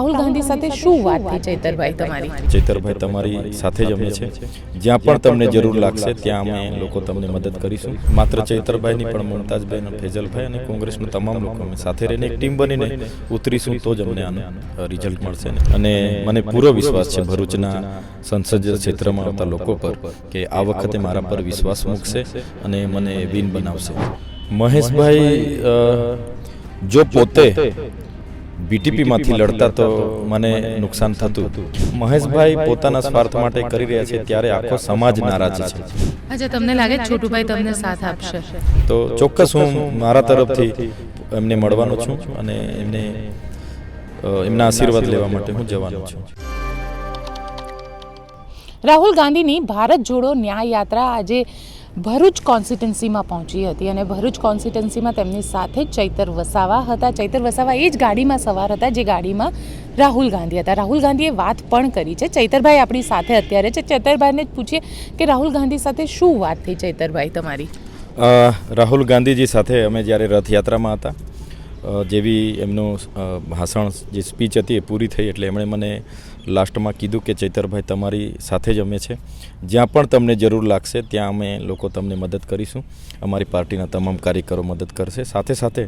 રાહુલ ગાંધી સાથે શું વાત થઈ ચૈતરભાઈ તમારી? ચૈતરભાઈ તમારી સાથે જ અમે છે, જ્યાં પણ તમને જરૂર લાગશે ત્યાં અમે લોકો તમને મદદ કરીશું. માત્ર ચૈતરભાઈની પણ મુમતાજબેન, ફેજલભાઈ અને કોંગ્રેસના તમામ લોકો અમે સાથે રહીને એક ટીમ બનીને ઉતરીશું તો જ અમને આનું રિઝલ્ટ મળશે. અને મને પૂરો વિશ્વાસ છે ભરૂચના સંસદીય ક્ષેત્રમાં આવતા લોકો પર કે આ વખતે મારા પર વિશ્વાસ મૂકશે અને મને વિન બનાવશે. મહેશભાઈ જો પોતે બીટીપીમાંથી લડતા તો મને નુકસાન થતું. મહેશભાઈ પોતાના સ્વાર્થ માટે કરી રહ્યા છે ત્યારે આખો સમાજ નારાજ છે. અચ્છા, તમને લાગે છોટુભાઈ તમને સાથ આપશે? તો ચોક્કસ હું મારા તરફથી એમને મળવાનો છું અને એમના આશીર્વાદ લેવા માટે હું જવાનો છું. રાહુલ ગાંધીની ભારત જોડો ન્યાય યાત્રા આજે ભરૂચ કોન્સ્ટિટ્યુન્સીમાં પહોંચી હતી અને ભરૂચ કોન્સ્ટિટ્યુન્સીમાં તેમની સાથે ચૈતર વસાવા હતા. ચૈતર વસાવા એ જ ગાડીમાં સવાર હતા જે ગાડીમાં રાહુલ ગાંધી હતા. રાહુલ ગાંધીએ વાત પણ કરી છે. ચૈતરભાઈ આપણી સાથે અત્યારે છે. ચૈતરભાઈને જ પૂછીએ કે રાહુલ ગાંધી સાથે શું વાત થઈ ચૈતરભાઈ તમારી? રાહુલ ગાંધીજી સાથે અમે જ્યારે રથયાત્રામાં હતા, જેવી એમનું ભાષણ જે સ્પીચ હતી એ પૂરી થઈ એટલે એમણે મને લાસ્ટમાં કીધું કે ચૈતરભાઈ તમારી સાથે જ અમે છે, જ્યાં પણ તમને જરૂર લાગશે ત્યાં અમે લોકો તમને મદદ કરીશું. અમારી પાર્ટીના તમામ કાર્યકરો મદદ કરશે. સાથે સાથે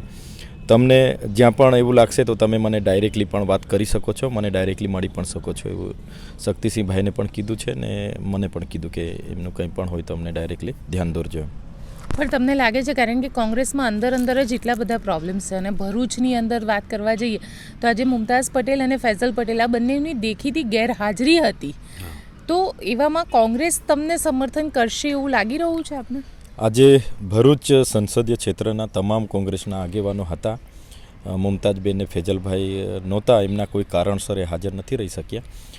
તમને જ્યાં પણ એવું લાગશે તો તમે મને ડાયરેક્ટલી પણ વાત કરી શકો છો, મને ડાયરેક્ટલી મળી પણ શકો છો. એવું શક્તિસિંહભાઈને પણ કીધું છે ને મને પણ કીધું કે એમનું કંઈ પણ હોય તો અમને ડાયરેક્ટલી ધ્યાન દોરજો. પણ તમને લાગે છે કારણ કે કોંગ્રેસમાં અંદર જ એટલા બધા પ્રોબ્લેમ્સ છે અને ભરૂચની અંદર વાત કરવા જઈએ તો આજે મુમતાઝ પટેલ અને ફૈઝલ પટેલ આ બંનેની દેખીતી ગેરહાજરી હતી, તો એવામાં કોંગ્રેસ તમને સમર્થન કરશે એવું લાગી રહ્યું છે આપને? આજે ભરૂચ સંસદીય ક્ષેત્રના તમામ કોંગ્રેસના આગેવાનો હતા. મુમતાજબેન ને ફેજલભાઈ નહોતા, એમના કોઈ કારણસર એ હાજર નથી રહી શક્યા.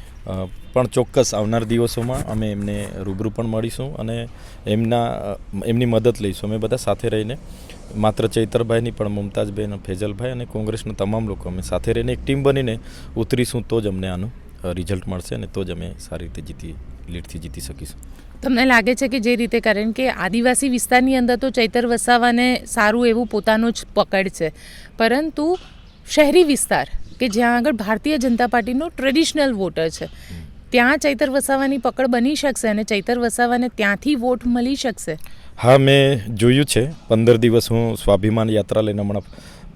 પણ ચોક્કસ આવનાર દિવસોમાં અમે એમને રૂબરૂ પણ મળીશું અને એમની મદદ લઈશું. અમે બધા સાથે રહીને માત્ર ચૈતરભાઈની પણ મુમતાજબેન, ફેજલભાઈ અને કોંગ્રેસના તમામ લોકો અમે સાથે રહીને એક ટીમ બનીને ઉતરીશું તો જ અમને આનું રિઝલ્ટ મળશે અને તો જ અમે સારી રીતે લીડથી જીતી શકીશું. તમને લાગે છે કે જે રીતે કારણ કે આદિવાસી વિસ્તારની અંદર તો ચૈતર વસાવાને સારું એવું પોતાનું જ પકડ છે, પરંતુ શહેરી વિસ્તાર કે જ્યાં આગળ ભારતીય જનતા પાર્ટીનો ટ્રેડિશનલ વોટર છે ત્યાં ચૈતર વસાવાની પકડ બની શકશે અને ચૈતર વસાવાને ત્યાંથી વોટ મળી શકશે? હા, મેં જોયું છે. 15 દિવસ હું સ્વાભિમાન યાત્રા લઈને હમણાં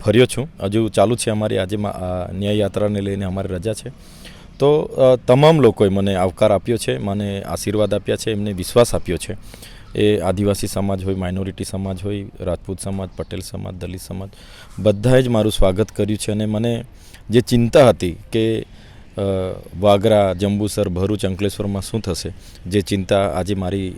ફર્યો છું. હજુ ચાલુ છે અમારી. આજે ન્યાય યાત્રાને લઈને અમારી રજા છે. તો તમામ લોકોએ મને આવકાર આપ્યો છે, મને આશીર્વાદ આપ્યા છે, એમને વિશ્વાસ આપ્યો છે. એ આદિવાસી સમાજ હોય, માઇનોરિટી સમાજ હોય, રાજપૂત સમાજ, પટેલ સમાજ, દલિત સમાજ, બધાએ જ મારું સ્વાગત કર્યું છે. અને મને જે ચિંતા હતી કે વાગરા, જંબુસર, ભરૂચ, અંકલેશ્વરમાં શું થશે, જે ચિંતા આજે મારી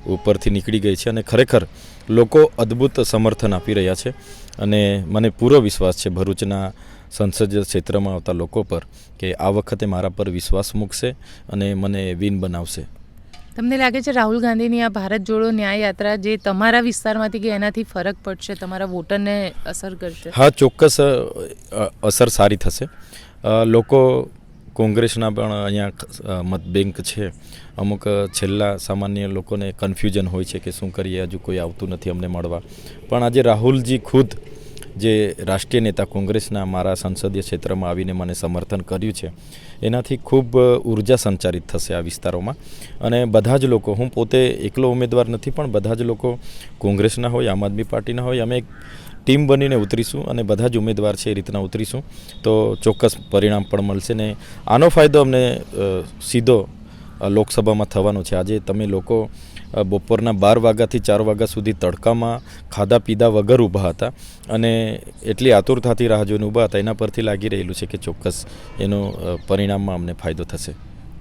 ઉપરથી નીકળી ગઈ છે અને ખરેખર લોકો અદ્ભુત સમર્થન આપી રહ્યા છે. અને મને પૂરો વિશ્વાસ છે ભરૂચના સંસદીય ક્ષેત્રમાં આવતા લોકો પર કે આ વખતે મારા પર વિશ્વાસ મૂકશે અને મને વિન બનાવશે. તમને લાગે છે રાહુલ ગાંધીની આ ભારત જોડો ન્યાય યાત્રા જે તમારા વિસ્તારમાંથી કે એનાથી ફરક પડશે, તમારા વોટરને અસર કરશે? હા, ચોક્કસ અસર સારી થશે. લોકો કોંગ્રેસના પણ અહીંયા મત બેંક છે, અમુક છેલ્લા સામાન્ય લોકોને કન્ફ્યુઝન હોય છે કે શું કરીએ, હજુ કોઈ આવતું નથી અમને મળવા. પણ આજે રાહુલજી ખુદ જે રાષ્ટ્રીય નેતા કોંગ્રેસના મારા સંસદીય ક્ષેત્રમાં આવીને મને સમર્થન કર્યું છે, એનાથી ખૂબ ઉર્જા સંચારિત થશે આ વિસ્તારોમાં. અને બધા જ લોકો, હું પોતે એકલો ઉમેદવાર નથી પણ બધા જ લોકો કોંગ્રેસના હોય, આમ આદમી પાર્ટીના હોય, અમે એક ટીમ બનીને ઉતરીશું અને બધા જ ઉમેદવાર છે એ રીતના ઉતરીશું તો ચોક્કસ પરિણામ પણ મળશે. ને આનો ફાયદો અમને સીધો લોકસભામાં થવાનો છે. આજે તમે લોકો બપોરના 12 વાગ્યાથી 4 વાગ્યા સુધી તડકામાં ખાધા પીધા વગર ઊભા હતા અને એટલી આતુરતાથી રાહ જોઈને ઊભા હતા. એના પરથી લાગી રહેલું છે કે ચોક્કસ એનો પરિણામમાં અમને ફાયદો થશે.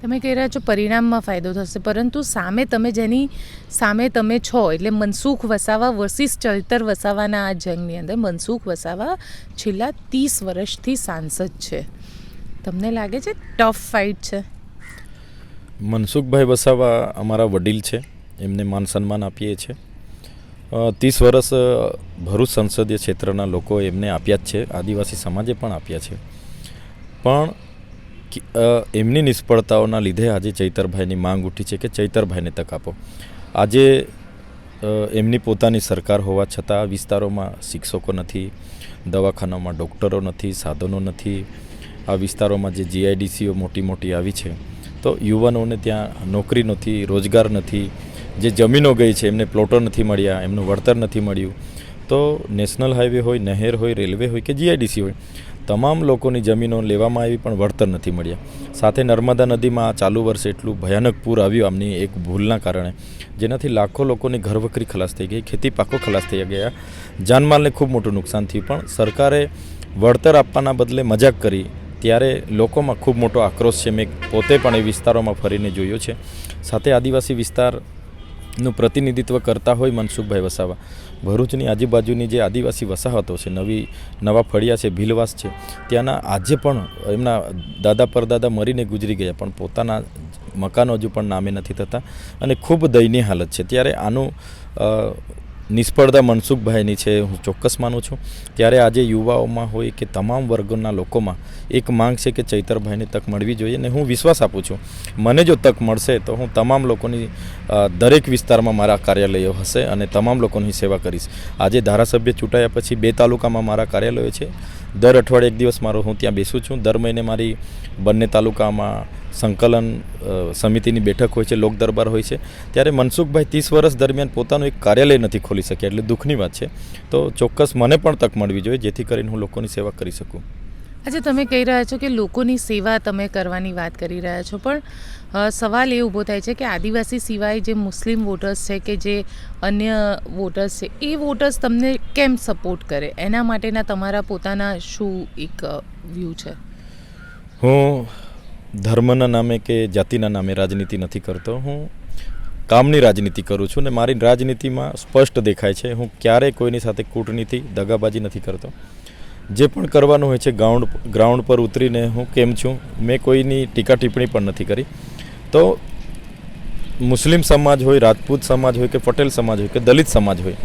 તમે કહી રહ્યા છો પરિણામમાં ફાયદો થશે, પરંતુ સામે તમે જેની સામે તમે છો એટલે મનસુખ વસાવા વર્સિસ ચૈતર વસાવાના આ જંગની અંદર મનસુખ વસાવા છેલ્લા 30 વર્ષથી સાંસદ છે. તમને લાગે છે ટફ ફાઇટ છે? મનસુખભાઈ વસાવા અમારા વડીલ છે, એમને માન સન્માન આપીએ છીએ. 30 વર્ષ ભરૂચ સંસદીય ક્ષેત્રના લોકોએ એમને આપ્યા જ છે, આદિવાસી સમાજે પણ આપ્યા છે. પણ એમની નિષ્ફળતાઓના લીધે આજે ચૈતરભાઈની માંગ ઉઠી છે કે ચૈતરભાઈને તક આપો. આજે એમની પોતાની સરકાર હોવા છતાં વિસ્તારોમાં શિક્ષકો નથી, દવાખાનામાં ડૉક્ટરો નથી, સાધનો નથી, આ વિસ્તારોમાં જે જીઆઈડીસીઓ મોટી મોટી આવી છે તો યુવાનોને ત્યાં નોકરી નથી, રોજગાર નથી, જે જમીનો ગઈ છે એમને પ્લોટો નથી મળ્યા, એમનું વળતર નથી મળ્યું. તો નેશનલ હાઈવે હોય, નહેર હોય, રેલવે હોય કે જીઆઈડીસી હોય, તમામ લોકોની જમીનો લેવામાં આવી પણ વળતર નથી મળ્યા. સાથે નર્મદા નદીમાં ચાલુ વર્ષે એટલું ભયાનક પૂર આવ્યું આમની એક ભૂલના કારણે, જેનાથી લાખો લોકોની ઘરવકરી ખલાસ થઈ ગઈ, ખેતી પાકો ખલાસ થઈ ગયા, જાનમાલને ખૂબ મોટું નુકસાન થયું. પણ સરકારે વળતર આપવાના બદલે મજાક કરી, ત્યારે લોકોમાં ખૂબ મોટો આક્રોશ છે. મેં પોતે પણ એ વિસ્તારોમાં ફરીને જોયો છે. સાથે આદિવાસી વિસ્તારનું પ્રતિનિધિત્વ કરતા હોય મનસુખભાઈ વસાવા, ભરૂચની આજુબાજુની જે આદિવાસી વસાહતો છે, નવા ફળિયા છે, ભીલવાસ છે, ત્યાંના આજે પણ એમના દાદા પરદાદા મરીને ગુજરી ગયા પણ પોતાના મકાનો હજુ પણ નામે નથી થતા અને ખૂબ દયનીય હાલત છે. ત્યારે આનું નિષ્ફળતા મનસુખભાઈની છે હું ચોક્કસ માનું છું. ત્યારે આજે યુવાઓમાં હોય કે તમામ વર્ગોના લોકોમાં એક માંગ છે કે ચૈતરભાઈને તક મળવી જોઈએ અને હું વિશ્વાસ આપું છું મને જો તક મળશે તો હું તમામ લોકોની દરેક વિસ્તારમાં મારા કાર્યાલયો હશે અને તમામ લોકોની સેવા કરીશ. આજે ધારાસભ્ય ચૂંટાયા પછી 2 તાલુકામાં મારા કાર્યાલયો છે. દર અઠવાડિયે એક દિવસ મારો હું ત્યાં બેસું છું. દર મહિને મારી બંને તાલુકામાં સંકલન સમિતિની બેઠક હોય છે, લોક દરબાર હોય છે. ત્યારે મનસુખભાઈ 30 વર્ષ દરમિયાન પોતાનું એક કાર્યાલય નથી ખોલી શક્યા, એટલે દુઃખની વાત છે. તો ચોક્કસ મને પણ તક મળવી જોઈએ જેથી કરીને હું લોકોની સેવા કરી શકું. આજે તમે કહી રહ્યા છો કે લોકોની સેવા તમે કરવાની વાત કરી રહ્યા છો, પણ સવાલ એ ઊભો થાય છે કે આદિવાસી સિવાય જે મુસ્લિમ વોટર્સ છે કે જે અન્ય વોટર્સ છે, એ વોટર્સ તમને કેમ સપોર્ટ કરે? એના માટેના તમારા પોતાના શું એક વ્યૂ છે? હું ધર્મના નામે કે જાતિના નામે રાજનીતિ નથી કરતો. હું કામની રાજનીતિ કરું છું ને મારી રાજનીતિમાં સ્પષ્ટ દેખાય છે. હું ક્યારેય કોઈની સાથે કૂટનીતિ, દગાબાજી નથી કરતો. જે પણ કરવાનું હોય છે ગ્રાઉન્ડ પર ઉતરીને હું કેમ છું, મેં કોઈની ટીકા ટિપ્પણી પણ નથી કરી. તો મુસ્લિમ સમાજ હોય, રાજપૂત સમાજ હોય કે પટેલ સમાજ હોય કે દલિત સમાજ હોય,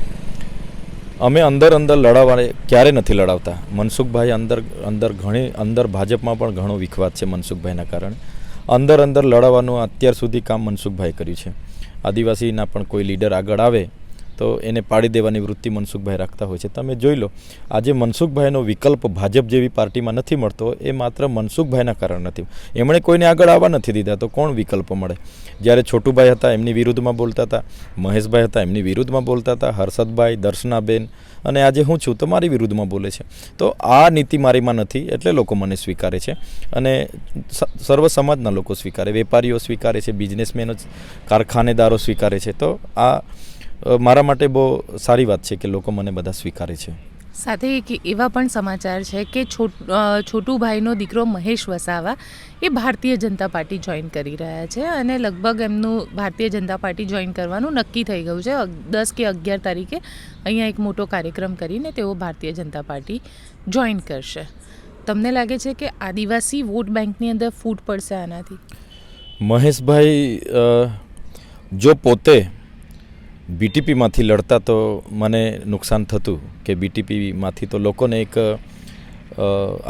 અમે અંદર લડાવવા ક્યારે નથી લડાવતા. મનસુખભાઈ અંદર ભાજપમાં પણ ઘણો વિખવાદ છે મનસુખભાઈના કારણે. અંદર લડાવવાનું અત્યાર સુધી કામ મનસુખભાઈ કર્યું છે. આદિવાસીના પણ કોઈ લીડર આગળ આવે તો એને પાડી દેવાની વૃત્તિ મનસુખભાઈ રાખતા હોય છે. તમે જોઈ લો, આજે મનસુખભાઈનો વિકલ્પ ભાજપ જેવી પાર્ટીમાં નથી મળતો, એ માત્ર મનસુખભાઈના કારણે નથી. એમણે કોઈને આગળ આવવા નથી દીધા તો કોણ વિકલ્પ મળે? જ્યારે છોટુભાઈ હતા એમની વિરુદ્ધમાં બોલતા હતા, મહેશભાઈ હતા એમની વિરુદ્ધમાં બોલતા હતા, હર્ષદભાઈ, દર્શનાબેન, અને આજે હું છું તો મારી વિરુદ્ધમાં બોલે છે. તો આ નીતિ મારીમાં નથી એટલે લોકો મને સ્વીકારે છે અને સર્વ સમાજના લોકો સ્વીકારે, વેપારીઓ સ્વીકારે છે, બિઝનેસમેનો, કારખાનેદારો સ્વીકારે છે. તો આ મારા માટે બહુ સારી વાત છે કે લોકો મને બધા સ્વીકારે છે. સાથે એક એવા પણ સમાચાર છે કે છોટુભાઈનો દીકરો મહેશ વસાવા એ ભારતીય જનતા પાર્ટી જોઈન કરી રહ્યા છે અને લગભગ એમનું ભારતીય જનતા પાર્ટી જોઈન કરવાનું નક્કી થઈ ગયું છે. 10 કે 11 તારીખે અહીંયા એક મોટો કાર્યક્રમ કરીને તેઓ ભારતીય જનતા પાર્ટી જોઈન કરશે. તમને લાગે છે કે આદિવાસી વોટ બેંકની અંદર ફૂટ પડશે આનાથી? મહેશભાઈ જો પોતે બીટીપીમાંથી લડતા તો મને નુકસાન થતું કે બીટીપીમાંથી તો લોકોને એક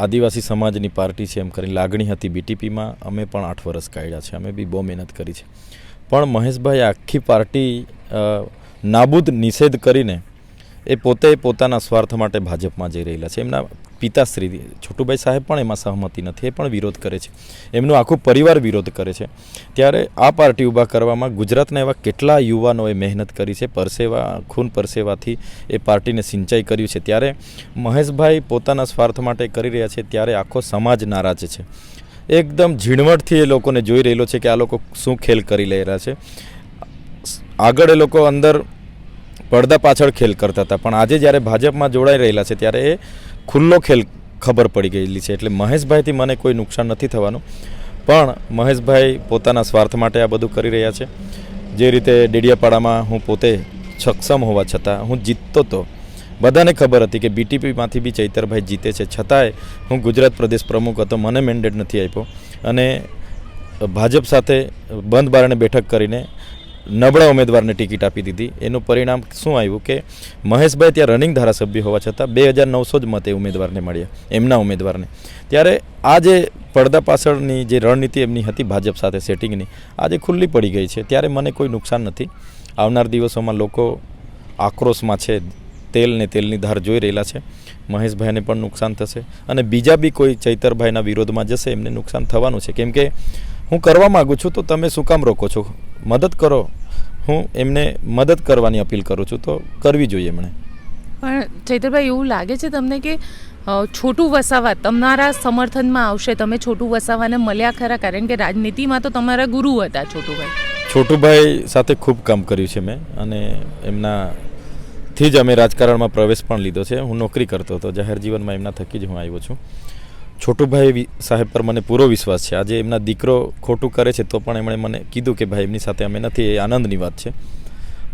આદિવાસી સમાજની પાર્ટી છે એમ કરીને લાગણી હતી. બીટીપીમાં અમે પણ 8 વર્ષ કાઢ્યા છે, અમે બી બહુ મહેનત કરી છે. પણ મહેશભાઈ આખી પાર્ટી નાબૂદ નિષેધ કરીને એ પોતે પોતાના સ્વાર્થ માટે ભાજપમાં જઈ રહેલા છે. એમના પિતાશ્રી છોટુભાઈ સાહેબ પણ એમાં સહમતી નથી, એ પણ વિરોધ કરે છે. એમનો આખો પરિવાર વિરોધ કરે છે. ત્યારે આ પાર્ટી ઊભા કરવામાં ગુજરાતના એવા કેટલા યુવાનોએ મહેનત કરી છે, ખૂન પરસેવાથી એ પાર્ટીને સિંચાઈ કર્યું છે. ત્યારે મહેશભાઈ પોતાના સ્વાર્થ માટે કરી રહ્યા છે ત્યારે આખો સમાજ નારાજ છે. એકદમ ઝીણવટથી એ લોકોને જોઈ રહેલો છે કે આ લોકો શું ખેલ કરી લઈ રહ્યા છે. આગળ એ લોકો અંદર પડદા પાછળ ખેલ કરતા હતા, પણ આજે જ્યારે ભાજપમાં જોડાઈ રહેલા છે ત્યારે એ ખુલ્લો ખેલ ખબર પડી ગયેલી છે. એટલે મહેશભાઈથી મને કોઈ નુકસાન નથી થવાનું, પણ મહેશભાઈ પોતાના સ્વાર્થ માટે આ બધું કરી રહ્યા છે. જે રીતે ડેડિયાપાડામાં હું પોતે સક્ષમ હોવા છતાં હું જીતતો હતો, બધાને ખબર હતી કે બીટીપીમાંથી બી ચૈતરભાઈ જીતે છે, છતાંય હું ગુજરાત પ્રદેશ પ્રમુખ હતો, મને મેન્ડેટ નથી આપ્યો અને ભાજપ સાથે બંધ બારણે બેઠક કરીને નબળા ઉમેદવારને ટિકિટ આપી દીધી. એનું પરિણામ શું આવ્યું કે મહેશભાઈ ત્યાં રનિંગ ધારાસભ્ય હોવા છતાં 2900 જ મતે ઉમેદવારને મળ્યા, એમના ઉમેદવારને. ત્યારે આ જે પડદા પાછળની જે રણનીતિ એમની હતી ભાજપ સાથે સેટિંગની, આજે ખુલ્લી પડી ગઈ છે. ત્યારે મને કોઈ નુકસાન નથી. આવનાર દિવસોમાં લોકો આક્રોશમાં છે, તેલ ને તેલની ધાર જોઈ રહેલા છે. મહેશભાઈને પણ નુકસાન થશે અને બીજા બી કોઈ ચૈતરભાઈના વિરોધમાં જશે એમને નુકસાન થવાનું છે. કેમ કે હું કરવા માગું છું તો તમે શું કામ રોકો છો? મદદ કરો. હું એમને મદદ કરવાની અપીલ કરું છું, તો કરવી જોઈએ એમણે. પણ ચૈતરભાઈ, એવું લાગે છે તમને કે છોટુ વસાવા તમારા સમર્થનમાં આવશે? તમે છોટુ વસાવાને મળ્યા ખરા? કારણ કે રાજનીતિમાં તો તમારા ગુરુ હતા છોટુભાઈ સાથે ખૂબ કામ કર્યું છે મેં, અને એમનાથી જ અમે રાજકારણમાં પ્રવેશ પણ લીધો છે. હું નોકરી કરતો હતો, જાહેર જીવનમાં એમના થકી જ હું આવ્યો છું. છોટુભાઈ સાહેબ પર મને પૂરો વિશ્વાસ છે. આજે એમના દીકરો ખોટું કરે છે તો પણ એમણે મને કીધું કે ભાઈ એમની સાથે અમે નથી. એ આનંદની વાત છે.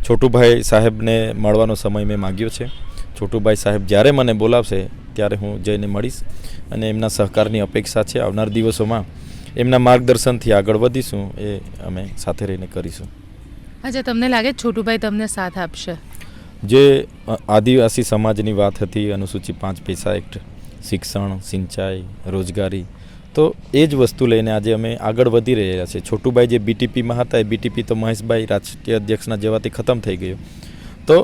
છોટુભાઈ સાહેબને મળવાનો સમય મેં માગ્યો છે. છોટુભાઈ સાહેબ જ્યારે મને બોલાવશે ત્યારે હું જઈને મળીશ અને એમના સહકારની અપેક્ષા છે. આવનાર દિવસોમાં એમના માર્ગદર્શનથી આગળ વધીશું, એ અમે સાથે રહીને કરીશું. અચ્છા, તમને લાગે છોટુભાઈ તમને સાથ આપશે? જે આદિવાસી સમાજની વાત હતી, અનુસૂચિ 5 પૈસા એક્ટ, શિક્ષણ, સિંચાઈ, રોજગારી, તો એ જ વસ્તુ લઈને આજે અમે આગળ વધી રહ્યા છીએ. છોટુભાઈ જે બીટીપીમાં હતા, એ બીટીપી તો મહેશભાઈ રાષ્ટ્રીય અધ્યક્ષના જવાથી ખતમ થઈ ગયો. તો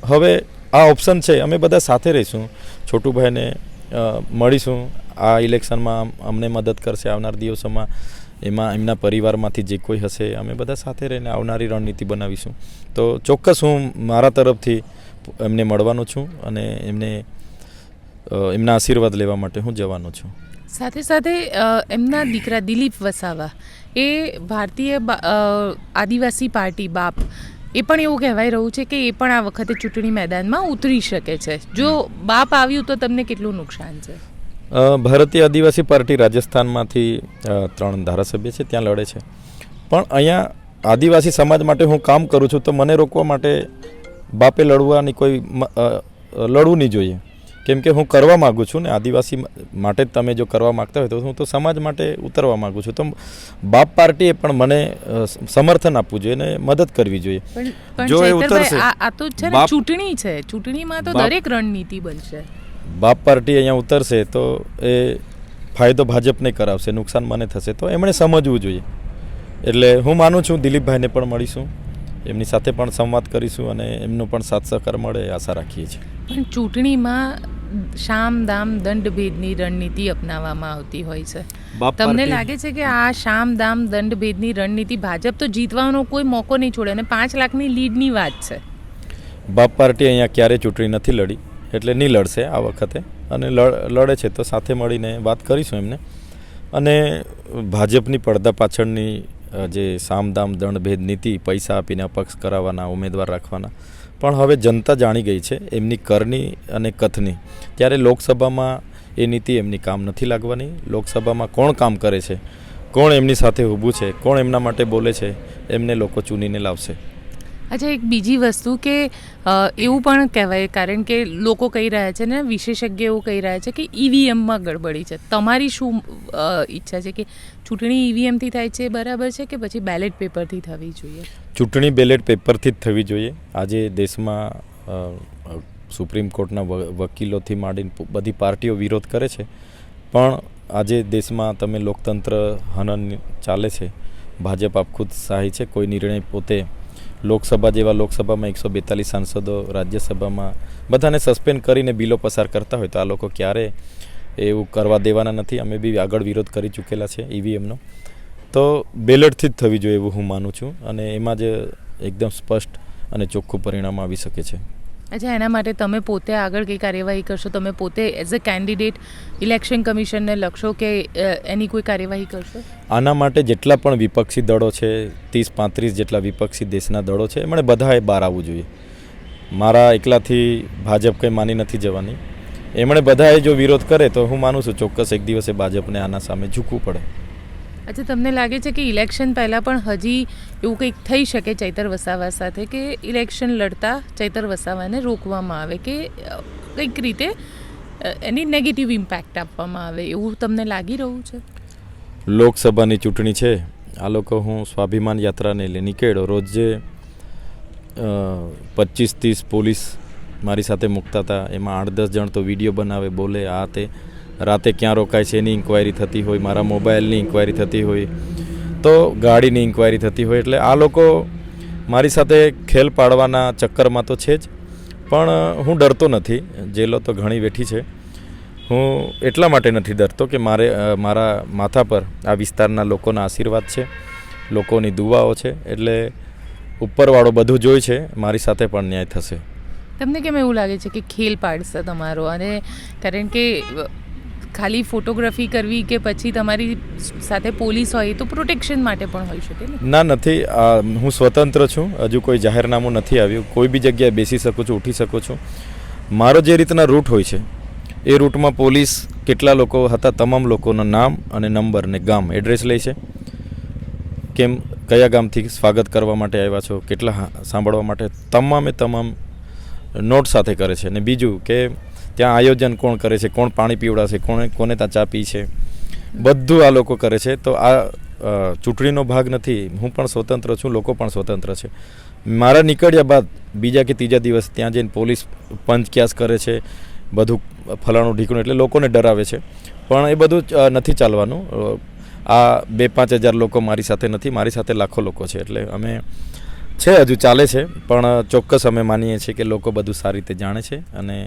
હવે આ ઓપ્શન છે, અમે બધા સાથે રહીશું. છોટુભાઈને મળીશું. આ ઇલેક્શનમાં અમને મદદ કરશે આવનાર દિવસોમાં. એમાં એમના પરિવારમાંથી જે કોઈ હશે, અમે બધા સાથે રહીને આવનારી રણનીતિ બનાવીશું. તો ચોક્કસ હું મારા તરફથી એમને મળવાનો છું અને એમના આશીર્વાદ લેવા માટે હું જવાનો છું. સાથે સાથે એમના દીકરા દિલીપ વસાવા, એ ભારતીય આદિવાસી પાર્ટી બાપ, એ પણ એવું કહેવાય રહ્યું છે કે એ પણ આ વખતે ચૂંટણી મેદાનમાં ઉતરી શકે છે. જો બાપ આવ્યું તો તમને કેટલું નુકસાન છે? ભારતીય આદિવાસી પાર્ટી રાજસ્થાનમાંથી 3 ધારાસભ્ય છે, ત્યાં લડે છે. પણ અહીંયા આદિવાસી સમાજ માટે હું કામ કરું છું, તો મને રોકવા માટે બાપે લડવાની લડવું નહીં જોઈએ. કેમ કે હું કરવા માગું છું ને, આદિવાસી માટે તમે જો કરવા માગતા હોય તો હું તો સમાજ માટે ઉતરવા માગું છું. તો બાપ પાર્ટીએ પણ મને સમર્થન આપવું જોઈએ અને મદદ કરવી જોઈએ. જો એ ઉતરશે, આ તો છે ને ચૂંટણી છે, ચૂંટણીમાં તો દરેક રણનીતિ બનશે. બાપ પાર્ટી અહીંયા ઉતરશે તો એ ફાયદો ભાજપને કરાવશે, નુકસાન મને થશે, તો એમણે સમજવું જોઈએ. એટલે હું માનું છું દિલીપભાઈને પણ મળીશું, એમની સાથે પણ સંવાદ કરીશું અને એમનો પણ સાથ સહકાર મળે આશા રાખીએ છીએ. પણ ચૂંટણીમાં શામ દામ દંડ ભેદની રણનીતિ અપનાવવામાં આવતી હોય છે. તમને લાગે છે કે આ શામ દામ દંડ ભેદની રણનીતિ ભાજપ તો જીતવાનો કોઈ મોકો નહીં છોડે અને 5 લાખની લીડની વાત છે? બાપ પાર્ટી અહીંયા ક્યારેય ચૂંટણી નથી લડી, એટલે નહીં લડશે આ વખતે. અને લડે છે તો સાથે મળીને વાત કરીશું એમને. અને ભાજપની પડદા પાછળની જે સામદામ દંડભેદ નીતિ, પૈસા આપીને અપક્ષ કરાવવાના, ઉમેદવાર રાખવાના, પણ હવે જનતા જાણી ગઈ છે એમની કરની અને કથની. ત્યારે લોકસભામાં એ નીતિ એમની કામ નથી લાગવાની. લોકસભામાં કોણ કામ કરે છે, કોણ એમની સાથે ઊભું છે, કોણ એમના માટે બોલે છે, એમને લોકો ચૂનીને લાવશે. અચ્છા, એક બીજી વસ્તુ કે એવું પણ કહેવાય, કારણ કે લોકો કહી રહ્યા છે ને, વિશેષજ્ઞ એવું કહી રહ્યા છે કે ઈવીએમમાં ગડબડી છે. તમારી શું ઈચ્છા છે કે ચૂંટણી ઈવીએમથી થાય છે બરાબર છે કે પછી બેલેટ પેપરથી થવી જોઈએ? ચૂંટણી બેલેટ પેપરથી જ થવી જોઈએ. આજે દેશમાં સુપ્રીમ કોર્ટના વકીલોથી માંડીને બધી પાર્ટીઓ વિરોધ કરે છે, પણ આજે દેશમાં તમે લોકતંત્ર હનન ચાલે છે. ભાજપ આપખુદ શાહી છે. કોઈ નિર્ણય પોતે લોકસભા જેવા લોકસભામાં 142 સાંસદો, રાજ્યસભામાં બધાને સસ્પેન્ડ કરીને બિલો પસાર કરતા હોય તો આ લોકો ક્યારે એવું કરવા દેવાના નથી. અમે બી આગળ વિરોધ કરી ચૂકેલા છે ઈવીએમનો. તો બેલેટથી જ થવી જોઈએ એવું હું માનું છું અને એમાં જ એકદમ સ્પષ્ટ અને ચોખ્ખું પરિણામ આવી શકે છે. અચ્છા, એના માટે તમે પોતે આગળ કઈ કાર્યવાહી કરશો? તમે પોતે એઝ અ કેન્ડિડેટ ઇલેક્શન કમિશનને લખશો કે એની કોઈ કાર્યવાહી કરશો? આના માટે જેટલા પણ વિપક્ષી દળો છે, 30-35 જેટલા વિપક્ષી દેશના દળો છે, એમણે બધાએ બહાર આવવું જોઈએ. મારા એકલાથી ભાજપ કંઈ માની નથી જવાની. એમણે બધાએ જો વિરોધ કરે તો હું માનું છું ચોક્કસ એક દિવસે ભાજપને આના સામે ઝૂકવું પડે. અચ્છા, તમને લાગે છે કે ઇલેક્શન પહેલાં પણ હજી એવું કંઈક થઈ શકે ચૈતર વસાવા સાથે, કે ઇલેક્શન લડતા ચૈતર વસાવાને રોકવામાં આવે કે કંઈક રીતે એની નેગેટિવ ઇમ્પેક્ટ આપવામાં આવે, એવું તમને લાગી રહ્યું છે? લોકસભાની ચૂંટણી છે, આ લોકો હું સ્વાભિમાન યાત્રાને લઈ નીકળ્યો. રોજે 25-30 પોલીસ મારી સાથે મૂકતા હતા. એમાં 8-10 જણ તો વિડીયો બનાવે, બોલે, આ તે. રાતે ક્યાં રોકાય છે એની ઇન્ક્વાયરી થતી હોય, મારા મોબાઈલની ઇન્ક્વાયરી થતી હોય, તો ગાડીની ઇન્ક્વાયરી થતી હોય. એટલે આ લોકો મારી સાથે ખેલ પાડવાના ચક્કરમાં તો છે જ, પણ હું ડરતો નથી. જેલો તો ઘણી બેઠી છે. હું એટલા માટે નથી ડરતો કે મારા માથા પર આ વિસ્તારના લોકોના આશીર્વાદ છે, લોકોની દુઆઓ છે. એટલે ઉપરવાળો બધું જોઈ છે, મારી સાથે પણ ન્યાય થશે. તમને કેમ એવું લાગે છે કે ખેલ પાડશે તમારો? અને કારણ કે ખાલી ફોટોગ્રાફી કરવી કે પછી તમારી સાથે પોલીસ હોય તો પ્રોટેક્શન માટે પણ હોઈ શકે ને? ના, નથી. હું સ્વતંત્ર છું. હજુ કોઈ જાહેરનામું નથી આવ્યું. કોઈ બી જગ્યાએ બેસી શકું છું, ઉઠી શકું છું. મારો જે રીતના રૂટ હોય છે એ રૂટમાં પોલીસ કેટલા લોકો હતા, તમામ લોકોના નામ અને નંબર ને ગામ એડ્રેસ લે છે. કેમ, કયા ગામથી સ્વાગત કરવા માટે આવ્યા છો, કેટલા સાંભળવા માટે, તમામ નોટ સાથે કરે છે. અને બીજું કે ત્યાં આયોજન કોણ કરે છે, કોણ પાણી પીવડાશે, કોને ત્યાં ચા પી છે, બધું આ લોકો કરે છે. તો આ ચૂંટણીનો ભાગ નથી. હું પણ સ્વતંત્ર છું, લોકો પણ સ્વતંત્ર છે. મારા નીકળ્યા બાદ બીજા કે ત્રીજા દિવસ ત્યાં જઈને પોલીસ પંચક્યાસ કરે છે, બધું ફલાણું ઢીકણું, એટલે લોકોને ડરાવે છે. પણ એ બધું નથી ચાલવાનું. આ 2-5 હજાર લોકો મારી સાથે નથી, મારી સાથે લાખો લોકો છે. એટલે અમે છે, હજુ ચાલે છે. પણ ચોક્કસ અમે માનીએ છીએ કે લોકો બધું સારી રીતે જાણે છે અને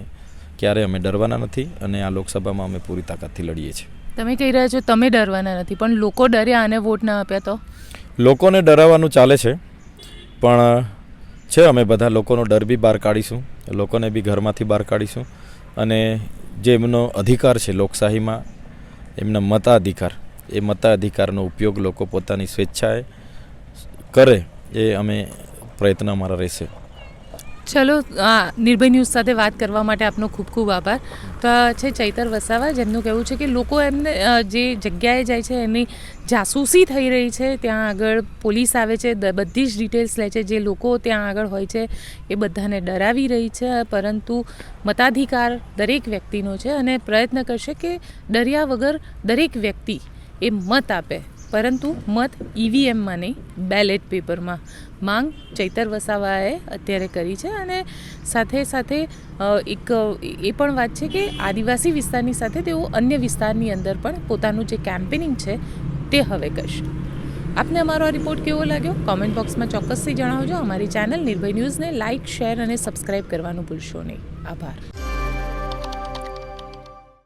ક્યારે અમે ડરવાના નથી. અને આ લોકસભામાં અમે પૂરી તાકાતથી લડીએ છીએ. તમે કહી રહ્યા છો તમે ડરવાના નથી, પણ લોકો ડર્યા અને વોટ ના આપ્યા તો? લોકોને ડરાવવાનું ચાલે છે, પણ છે અમે બધા લોકોનો ડર બી બહાર કાઢીશું, લોકોને બી ઘરમાંથી બહાર કાઢીશું. અને જે એમનો અધિકાર છે લોકશાહીમાં, એમના મતાધિકાર, એ મતાધિકારનો ઉપયોગ લોકો પોતાની સ્વેચ્છાએ કરે, એ અમે પ્રયત્ન અમારા રહેશે. ચલો, નિર્ભય ન્યૂઝ સાથે વાત કરવા માટે આપનો ખૂબ ખૂબ આભાર. તો આ છે ચૈતર વસાવા, જેમનું કહેવું છે કે લોકો એમને જે જગ્યાએ જાય છે એની જાસૂસી થઈ રહી છે. ત્યાં આગળ પોલીસ આવે છે, બધી જ ડિટેલ્સ લે છે. જે લોકો ત્યાં આગળ હોય છે એ બધાને ડરાવી રહી છે. પરંતુ મતાધિકાર દરેક વ્યક્તિનો છે અને પ્રયત્ન કરશે કે ડર્યા વગર દરેક વ્યક્તિ એ મત આપે, પરંતુ મત EVMમાં નહીં, બેલેટ પેપરમાં. માંગ ચૈતર વસાવાએ અત્યારે કરી છે. અને સાથે સાથે એક એ પણ વાત છે કે આદિવાસી વિસ્તારની સાથે તેઓ અન્ય વિસ્તારની અંદર પણ પોતાનું જે કેમ્પેનિંગ છે તે હવે કરશે. આપને અમારો આ રિપોર્ટ કેવો લાગ્યો? કોમેન્ટ બોક્સમાં ચોક્કસથી જણાવજો. અમારી ચેનલ નિર્ભય ન્યૂઝને લાઇક, શેર અને સબસ્ક્રાઈબ કરવાનું ભૂલશો નહીં. આભાર.